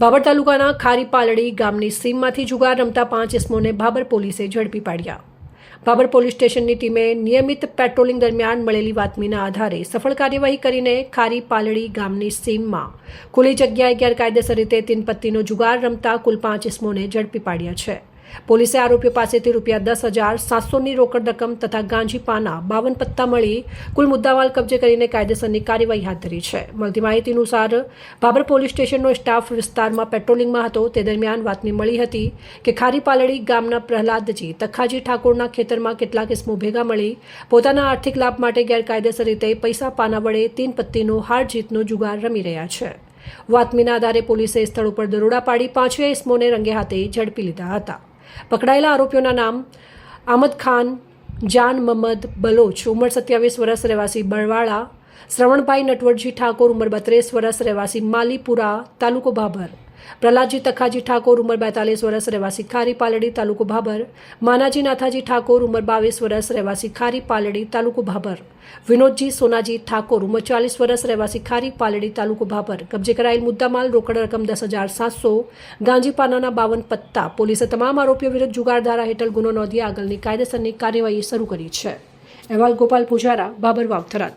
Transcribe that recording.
ભાભર તાલુકાના ખારીપાલડી ગામની સીમમાંથી જુગાર રમતા 5 ઇસમોને ભાભર પોલીસે ઝડપી પાડ્યા। ભાભર પોલીસ સ્ટેશનની ટીમે નિયમિત પેટ્રોલિંગ દરમિયાન મળેલી બાતમીના આધારે સફળ કાર્યવાહી કરીને ખારીપાલડી ગામની સીમમાં ખુલ્લી જગ્યાએ ગેરકાયદેસર રીતે તીનપત્તીનો જુગાર રમતા કુલ 5 ઇસમોને ઝડપી પાડ્યા છે। પોલીસે આરોપીઓ પાસેથી ₹10,700ની રોકડ રકમ તથા ગાંજી પાના 52 પત્તા મળી કુલ મુદ્દામાલ કબજે કરીને કાયદેસરની કાર્યવાહી હાથ ધરી છે। મળતી માહિતી અનુસાર ભાભર પોલીસ સ્ટેશનનો સ્ટાફ વિસ્તારમાં પેટ્રોલિંગમાં હતો તે દરમિયાન બાતમી મળી હતી કે ખારીપાલડી ગામના પ્રહલાદજી તખાજી ઠાકોરના ખેતરમાં કેટલાક ઇસમો ભેગા મળી પોતાના આર્થિક લાભ માટે ગેરકાયદેસર રીતે પૈસા પાના વડે તીનપત્તીનો હાર જીતનો જુગાર રમી રહ્યા છે। બાતમીના આધારે પોલીસે સ્થળ ઉપર દરોડા પાડી 5 ઇસમોને રંગે હાથે ઝડપી લીધા હતા। પકડાયેલા આરોપીઓના નામ આમદ ખાન જાન મહમ્મદ બલોચ ઉંમર 27 વર્ષ રહેવાસી બરવાળા, શ્રવણભાઈ નટવરજી ઠાકોર ઉંમર 32 વર્ષ રહેવાસી માલીપુરા તાલુકો ભાભર, પ્રહલાદજી તખાજી ઠાકોર ઉંમર 42 વર્ષ રહેવાસી ખારીપાલડી તાલુકો ભાભર, માનાજી નાથાજી ઠાકોર ઉંમર 22 વર્ષ રહેવાસી ખારીપાલડી તાલુકો ભાભર, વિનોદજી સોનાજી ઠાકોર ઉંમર 40 વર્ષ રહેવાસી ખારીપાલડી તાલુકો ભાભર। કબજે કરાયેલ મુદ્દામાલ રોકડ રકમ 10,700, ગાંજી પાનાના 52 પત્તા। પોલીસે તમામ આરોપીઓ વિરુદ્ધ જુગાર ધારા હેઠળ ગુનો નોંધી આગળની કાયદેસરની કાર્યવાહી શરૂ કરી છે। અહેવાલ ગોપાલ પૂજારા, ભાભર વાવ થરાદ।